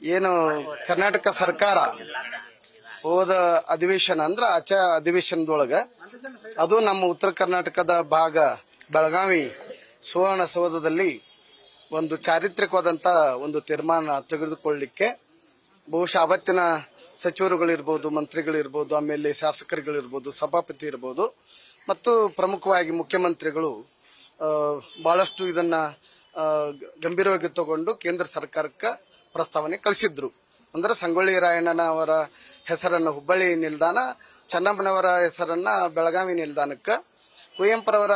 ಏನು ಕರ್ನಾಟಕ ಸರ್ಕಾರ ಹೋದ ಅಧಿವೇಶನ ಅಂದ್ರ ಆಚೆ ಅಧಿವೇಶನದೊಳಗ ಅದು ನಮ್ಮ ಉತ್ತರ ಕರ್ನಾಟಕದ ಭಾಗ ಬೆಳಗಾವಿ ಸುವರ್ಣಸೌಧದಲ್ಲಿ ಒಂದು ಚಾರಿತ್ರಿಕವಾದಂತ ಒಂದು ತೀರ್ಮಾನ ತೆಗೆದುಕೊಳ್ಳಲಿಕ್ಕೆ ಬಹುಶಃ ಅವತ್ತಿನ ಸಚಿವರುಗಳಿರ್ಬೋದು, ಮಂತ್ರಿಗಳಿರ್ಬೋದು, ಆಮೇಲೆ ಶಾಸಕರುಗಳಿರ್ಬೋದು, ಸಭಾಪತಿ ಇರ್ಬೋದು ಮತ್ತು ಪ್ರಮುಖವಾಗಿ ಮುಖ್ಯಮಂತ್ರಿಗಳು ಬಹಳಷ್ಟು ಇದನ್ನ ಗಂಭೀರವಾಗಿ ತಗೊಂಡು ಕೇಂದ್ರ ಸರ್ಕಾರಕ್ಕೆ ಪ್ರಸ್ತಾವನೆ ಕಳಿಸಿದ್ರು. ಅಂದ್ರೆ ಸಂಗೊಳ್ಳಿ ರಾಯಣ್ಣನ ಅವರ ಹೆಸರನ್ನು ಹುಬ್ಬಳ್ಳಿ ನಿಲ್ದಾಣ, ಚೆನ್ನಮ್ಮನವರ ಹೆಸರನ್ನ ಬೆಳಗಾವಿ ನಿಲ್ದಾಣಕ್ಕೆ, ಕುವೆಂಪುರವರ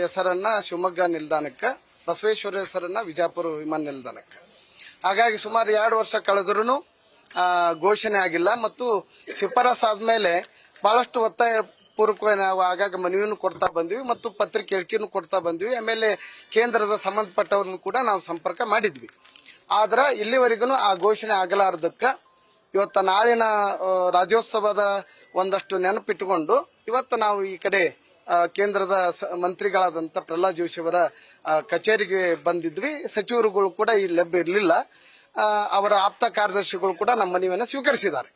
ಹೆಸರನ್ನ ಶಿವಮೊಗ್ಗ ನಿಲ್ದಾಣಕ್ಕೆ, ಬಸವೇಶ್ವರ ಹೆಸರನ್ನ ವಿಜಯಪುರ ವಿಮಾನ ನಿಲ್ದಾಣಕ್ಕೆ. ಹಾಗಾಗಿ ಸುಮಾರು 2 ವರ್ಷ ಕಳೆದ್ರೂ ಘೋಷಣೆ ಆಗಿಲ್ಲ ಮತ್ತು ಶಿಫಾರಸ್ ಆದ್ಮೇಲೆ ಬಹಳಷ್ಟು ಒತ್ತಾಯ ಪೂರ್ವಕ ನಾವು ಆಗಾಗ ಮನವಿಯನ್ನು ಕೊಡ್ತಾ ಬಂದ್ವಿ ಮತ್ತು ಪತ್ರಿಕೆ ಹೇಳಿಕೆಯನ್ನು ಕೊಡ್ತಾ ಬಂದ್ವಿ. ಆಮೇಲೆ ಕೇಂದ್ರದ ಸಂಬಂಧಪಟ್ಟವ್ರನ್ನು ಕೂಡ ನಾವು ಸಂಪರ್ಕ ಮಾಡಿದ್ವಿ. ಆದ್ರೆ ಇಲ್ಲಿವರೆಗೂ ಆ ಘೋಷಣೆ ಆಗಲಾರದಕ್ಕ ಇವತ್ತ ನಾಳಿನ ರಾಜ್ಯೋತ್ಸವದ ಒಂದಷ್ಟು ನೆನಪಿಟ್ಟುಕೊಂಡು ಇವತ್ತು ನಾವು ಈ ಕಡೆ ಕೇಂದ್ರದ ಮಂತ್ರಿಗಳಾದಂತ ಪ್ರಹ್ಲಾದ್ ಜೋಶಿ ಅವರ ಕಚೇರಿಗೆ ಬಂದಿದ್ವಿ. ಸಚಿವರುಗಳು ಕೂಡ ಇಲ್ಲಿ ಲಭ್ಯ ಇರಲಿಲ್ಲ. ಅವರ ಆಪ್ತ ಕಾರ್ಯದರ್ಶಿಗಳು ಕೂಡ ನಮ್ಮ ಮನವಿಯನ್ನು ಸ್ವೀಕರಿಸಿದ್ದಾರೆ.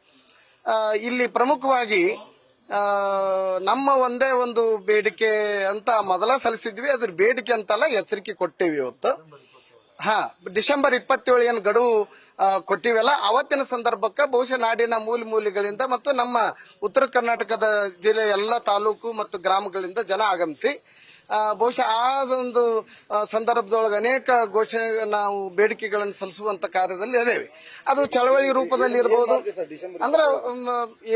ಇಲ್ಲಿ ಪ್ರಮುಖವಾಗಿ ನಮ್ಮ ಒಂದೇ ಒಂದು ಬೇಡಿಕೆ ಅಂತ ಮೊದಲ ಸಲ್ಲಿಸಿದ್ವಿ. ಅದ್ರ ಬೇಡಿಕೆ ಅಂತಲ್ಲ, ಎಚ್ಚರಿಕೆ ಕೊಟ್ಟೇವಿ. ಇವತ್ತು ಡಿಸೆಂಬರ್ 27 ಏನು ಗಡುವು ಕೊಟ್ಟಿವಲ್ಲ, ಅವತ್ತಿನ ಸಂದರ್ಭಕ್ಕೆ ಬಹುಶಃ ನಾಡಿನ ಮೂಲೆಗಳಿಂದ ಮತ್ತು ನಮ್ಮ ಉತ್ತರ ಕರ್ನಾಟಕದ ಜಿಲ್ಲೆಯ ಎಲ್ಲ ತಾಲೂಕು ಮತ್ತು ಗ್ರಾಮಗಳಿಂದ ಜನ ಆಗಮಿಸಿ ಬಹುಶಃ ಆ ಒಂದು ಸಂದರ್ಭದೊಳಗೆ ಅನೇಕ ಘೋಷಣೆ ನಾವು ಬೇಡಿಕೆಗಳನ್ನು ಸಲ್ಲಿಸುವಂತ ಕಾರ್ಯದಲ್ಲಿ ಅದೇವೆ. ಅದು ಚಳವಳಿ ರೂಪದಲ್ಲಿ ಇರಬಹುದು. ಅಂದ್ರೆ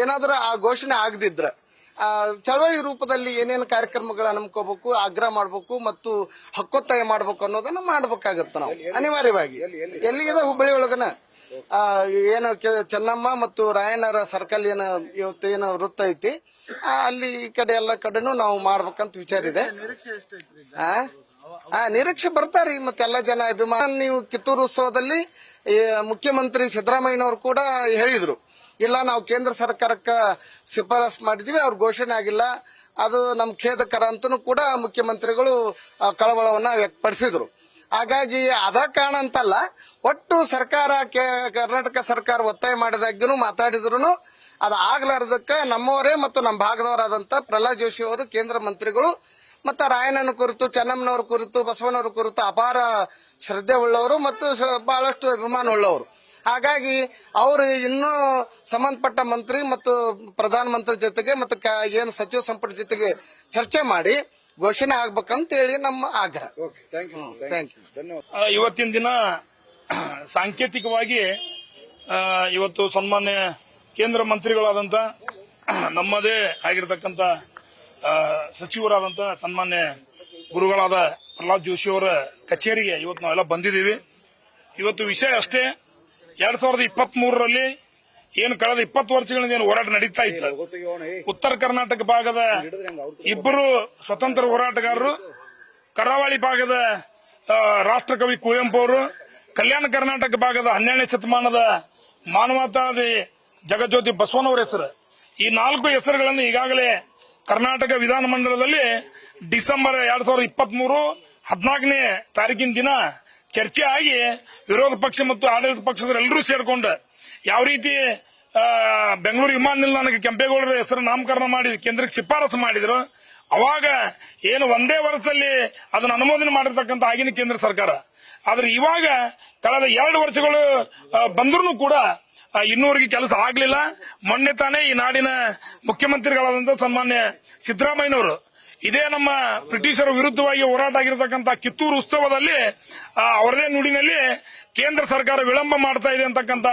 ಏನಾದ್ರೂ ಆ ಘೋಷಣೆ ಆಗದಿದ್ರೆ ಚಳವಳಿ ರೂಪದಲ್ಲಿ ಏನೇನು ಕಾರ್ಯಕ್ರಮಗಳನ್ನ ಹಮ್ಮಿಕೋಬೇಕು, ಆಗ್ರಹ ಮಾಡಬೇಕು ಮತ್ತು ಹಕ್ಕೊತ್ತಾಯ ಮಾಡಬೇಕು ಅನ್ನೋದನ್ನ ಮಾಡಬೇಕಾಗತ್ತೆ ನಾವು ಅನಿವಾರ್ಯವಾಗಿ. ಎಲ್ಲಿಗಿದೆ ಹುಬ್ಬಳ್ಳಿ ಒಳಗನ ಏನು ಚೆನ್ನಮ್ಮ ಮತ್ತು ರಾಯಣ್ಣರ ಸರ್ಕಲ್ ಇವತ್ತೇನು ವೃತ್ತ ಐತಿ, ಅಲ್ಲಿ ಈ ಕಡೆ ಎಲ್ಲ ಕಡೆನೂ ನಾವು ಮಾಡ್ಬೇಕಂತ ವಿಚಾರ ಇದೆ. ನಿರೀಕ್ಷೆ ಬರ್ತಾರಿ ಮತ್ತೆಲ್ಲ ಜನ ಅಭಿಮಾನ. ನೀವು ಕಿತ್ತೂರು ಉತ್ಸವದಲ್ಲಿ ಮುಖ್ಯಮಂತ್ರಿ ಸಿದ್ದರಾಮಯ್ಯನವರು ಕೂಡ ಹೇಳಿದ್ರು, ಇಲ್ಲ ನಾವು ಕೇಂದ್ರ ಸರ್ಕಾರಕ್ಕೆ ಶಿಫಾರಸ್ ಮಾಡಿದ್ವಿ, ಅವ್ರ ಘೋಷಣೆ ಆಗಿಲ್ಲ, ಅದು ನಮ್ ಖೇದಕರ ಅಂತನೂ ಕೂಡ ಮುಖ್ಯಮಂತ್ರಿಗಳು ಕಳವಳವನ್ನ ವ್ಯಕ್ತಪಡಿಸಿದ್ರು. ಹಾಗಾಗಿ ಅದ ಕಾರಣ ಅಂತಲ್ಲ, ಒಟ್ಟು ಸರ್ಕಾರ ಕರ್ನಾಟಕ ಸರ್ಕಾರ ಒತ್ತಾಯ ಮಾಡಿದಾಗ್ಯೂ ಮಾತಾಡಿದ್ರು ಅದು ಆಗ್ಲಾರ್ದಕ್ಕ ನಮ್ಮವರೇ ಮತ್ತು ನಮ್ಮ ಭಾಗದವರಾದಂತ ಪ್ರಹ್ಲಾದ್ ಜೋಶಿ ಅವರು ಕೇಂದ್ರ ಮಂತ್ರಿಗಳು ಮತ್ತು ರಾಯಣ್ಣನ ಕುರಿತು, ಚೆನ್ನಮ್ಮನವರ ಕುರಿತು, ಬಸವಣ್ಣವರ ಕುರಿತು ಅಪಾರ ಶ್ರದ್ಧೆ ಉಳ್ಳವರು ಮತ್ತು ಬಹಳಷ್ಟು ಅಭಿಮಾನ ಉಳ್ಳವರು. ಹಾಗಾಗಿ ಅವರು ಇನ್ನೂ ಸಂಬಂಧಪಟ್ಟ ಮಂತ್ರಿ ಮತ್ತು ಪ್ರಧಾನಮಂತ್ರಿ ಜೊತೆಗೆ ಮತ್ತು ಏನು ಸಚಿವ ಸಂಪುಟ ಜೊತೆಗೆ ಚರ್ಚೆ ಮಾಡಿ ಘೋಷಣೆ ಆಗ್ಬೇಕಂತ ಹೇಳಿ ನಮ್ಮ ಆಗ್ರಹ. Thank you. ಇವತ್ತಿನ ದಿನ ಸಾಂಕೇತಿಕವಾಗಿ ಇವತ್ತು ಸನ್ಮಾನ್ಯ ಕೇಂದ್ರ ಮಂತ್ರಿಗಳಾದಂತ ನಮ್ಮದೇ ಆಗಿರತಕ್ಕಂತ ಸಚಿವರಾದಂತ ಸನ್ಮಾನ್ಯ ಗುರುಗಳಾದ ಪ್ರಹ್ಲಾದ್ ಜೋಶಿ ಅವರ ಕಚೇರಿಗೆ ಇವತ್ತು ನಾವೆಲ್ಲ ಬಂದಿದ್ದೀವಿ. ಇವತ್ತು ವಿಷಯ ಅಷ್ಟೇ, 2023ರಲ್ಲಿ ಏನು ಕಳೆದ 20 ವರ್ಷಗಳಿಂದ ಏನು ಹೋರಾಟ ನಡೀತಾ ಇತ್ತು. ಉತ್ತರ ಕರ್ನಾಟಕ ಭಾಗದ ಇಬ್ಬರು ಸ್ವತಂತ್ರ ಹೋರಾಟಗಾರರು, ಕರಾವಳಿ ಭಾಗದ ರಾಷ್ಟ್ರಕವಿ ಕುವೆಂಪು ಅವರು, ಕಲ್ಯಾಣ ಕರ್ನಾಟಕ ಭಾಗದ 12ನೇ ಶತಮಾನದ ಮಾನವತಾವಾದಿ ಜಗಜ್ಯೋತಿ ಬಸವಣ್ಣವರ ಹೆಸರು, ಈ 4 ಹೆಸರುಗಳನ್ನು ಈಗಾಗಲೇ ಕರ್ನಾಟಕ ವಿಧಾನಮಂಡಲದಲ್ಲಿ ಡಿಸೆಂಬರ್ 2023 14ನೇ ತಾರೀಕಿನ ದಿನ ಚರ್ಚೆ ಆಗಿ ವಿರೋಧ ಪಕ್ಷ ಮತ್ತು ಆಡಳಿತ ಪಕ್ಷದವರೆಲ್ಲರೂ ಸೇರ್ಕೊಂಡು ಯಾವ ರೀತಿ ಬೆಂಗಳೂರು ವಿಮಾನ ನಿಲ್ದಾಣಕ್ಕೆ ಕೆಂಪೇಗೌಡರ ಹೆಸರು ನಾಮಕರಣ ಮಾಡಿ ಕೇಂದ್ರಕ್ಕೆ ಶಿಫಾರಸು ಮಾಡಿದ್ರು, ಅವಾಗ ಏನು ಒಂದೇ ವರ್ಷದಲ್ಲಿ ಅದನ್ನು ಅನುಮೋದನೆ ಮಾಡಿರ್ತಕ್ಕಂಥ ಆಗಿನ ಕೇಂದ್ರ ಸರ್ಕಾರ. ಆದ್ರೆ ಇವಾಗ ಕಳೆದ 2 ವರ್ಷಗಳು ಬಂದ್ರೂ ಕೂಡ ಇನ್ನೂವರೆಗೆ ಕೆಲಸ ಆಗ್ಲಿಲ್ಲ. ಮೊನ್ನೆ ತಾನೇ ಈ ನಾಡಿನ ಮುಖ್ಯಮಂತ್ರಿಗಳಾದಂತಹ ಸನ್ಮಾನ್ಯ ಸಿದ್ದರಾಮಯ್ಯನವರು ಇದೇ ನಮ್ಮ ಬ್ರಿಟಿಷರ ವಿರುದ್ಧವಾಗಿ ಹೋರಾಟ ಆಗಿರತಕ್ಕಂಥ ಕಿತ್ತೂರು ಉತ್ಸವದಲ್ಲಿ ಅವರದೇ ನುಡಿನಲ್ಲಿ ಕೇಂದ್ರ ಸರ್ಕಾರ ವಿಳಂಬ ಮಾಡ್ತಾ ಇದೆ ಅಂತಕ್ಕಂಥ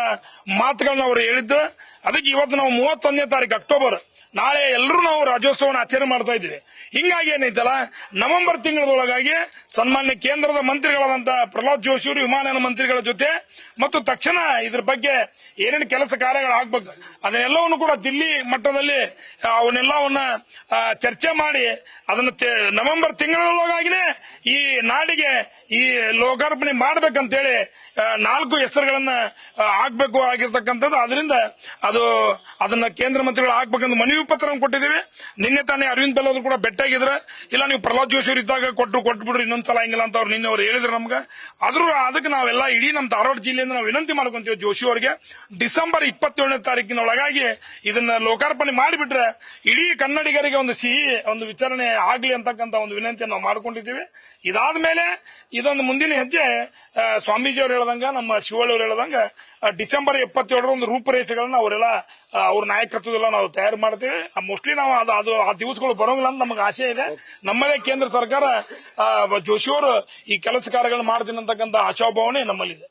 ಮಾತುಗಳನ್ನ ಅವರು ಹೇಳಿದ್ದು. ಅದಕ್ಕೆ ಇವತ್ತು ನಾವು 31ನೇ ತಾರೀಕು ಅಕ್ಟೋಬರ್ ನಾಳೆ ಎಲ್ಲರೂ ನಾವು ರಾಜ್ಯೋತ್ಸವನ ಆಚರಣೆ ಮಾಡ್ತಾ ಇದ್ದೀವಿ. ಹಿಂಗಾಗಿ ಏನೈತಲ್ಲ, ನವೆಂಬರ್ ತಿಂಗಳೊಳಗಾಗಿ ಸನ್ಮಾನ್ಯ ಕೇಂದ್ರದ ಮಂತ್ರಿಗಳಾದಂತಹ ಪ್ರಹ್ಲಾದ್ ಜೋಶಿ ಅವರು ವಿಮಾನಯಾನ ಮಂತ್ರಿಗಳ ಜೊತೆ ಮತ್ತು ತಕ್ಷಣ ಇದ್ರ ಬಗ್ಗೆ ಏನೇನು ಕೆಲಸ ಕಾರ್ಯಗಳು ಆಗ್ಬೇಕು ಅದನ್ನೆಲ್ಲವನ್ನು ಕೂಡ ದಿಲ್ಲಿ ಮಟ್ಟದಲ್ಲಿ ಅವನ್ನೆಲ್ಲವನ್ನ ಚರ್ಚೆ ಮಾಡಿ ಅದನ್ನ ನವೆಂಬರ್ ತಿಂಗಳೊಳಗಾಗಿನೇ ಈ ನಾಡಿಗೆ ಈ ಲೋಕಾರ್ಪಣೆ ಮಾಡ್ಬೇಕಂತೇಳಿ 4 ಹೆಸರುಗಳನ್ನ ಹಾಕ್ಬೇಕು ಆಗಿರ್ತಕ್ಕಂಥದ್ದು. ಅದರಿಂದ ಅದನ್ನ ಕೇಂದ್ರ ಮಂತ್ರಿಗಳು ಹಾಕ್ಬೇಕಂತ ಮನವಿ ಪತ್ರ ಕೊಟ್ಟಿದ್ದೀವಿ. ನಿನ್ನೆ ತಾನೇ ಅರವಿಂದ್ ಬೆಲ್ಲದ್ರು ಕೂಡ ಬೆಟ್ಟಾಗಿದ್ರೆ, ಇಲ್ಲ ನೀವು ಪ್ರಹ್ಲಾದ್ ಜೋಶಿ ಅವರು ಇದ್ದಾಗ ಕೊಟ್ಬಿಡ್ರಿ ಇನ್ನೊಂದ್ಸಲ ಹಿಂಗಿಲ್ಲ ಅಂತ ನಿನ್ನೆ ಅವ್ರು ಹೇಳಿದ್ರು ನಮ್ಗೆ. ಅದಕ್ಕೆ ನಾವೆಲ್ಲ ಇಡೀ ನಮ್ಮ ಧಾರವಾಡ ಜಿಲ್ಲೆಯಿಂದ ನಾವು ವಿನಂತಿ ಮಾಡ್ಕೊಂತೀವಿ ಜೋಶಿ ಅವರಿಗೆ, ಡಿಸೆಂಬರ್ 27ನೇ ತಾರೀಕಿನ ಒಳಗಾಗಿ ಇದನ್ನ ಲೋಕಾರ್ಪಣೆ ಮಾಡಿಬಿಟ್ರೆ ಇಡೀ ಕನ್ನಡಿಗರಿಗೆ ಒಂದು ಸಿಹಿ ಒಂದು ವಿಚಾರಣೆ ಆಗ್ಲಿ ಅಂತಕ್ಕಂಥ ಒಂದು ವಿನಂತಿಯನ್ನು ನಾವು ಮಾಡ್ಕೊಂಡಿದ್ದೀವಿ. ಇದಾದ ಮೇಲೆ ಇದೊಂದು ಮುಂದಿನ ಹೆಜ್ಜೆ ಸ್ವಾಮೀಜಿ ಅವರು ಹೇಳದಂಗ, ನಮ್ಮ ಶಿವಳ್ಳಿ ಅವರು ಹೇಳದಂಗ ಡಿಸೆಂಬರ್ 27ರ ಒಂದು ರೂಪರೇಷೆಗಳನ್ನ ಅವರೆಲ್ಲ ಅವ್ರ ನಾಯಕತ್ವದಲ್ಲ ನಾವು ತಯಾರು ಮಾಡ್ತೀವಿ. ಮೋಸ್ಟ್ಲಿ ನಾವು ಆ ದಿವಸಗಳು ಬರೋಂಗಿಲ್ಲ ಅಂತ ನಮಗೆ ಆಶೆ ಇದೆ. ನಮ್ಮದೇ ಕೇಂದ್ರ ಸರ್ಕಾರ ಜೋಶಿ ಅವರು ಈ ಕೆಲಸ ಕಾರ್ಯಗಳನ್ನು ಮಾಡ್ತೀನಿ ಅಂತಕ್ಕಂಥ ಆಶಾಭಾವನೆ ನಮ್ಮಲ್ಲಿದೆ.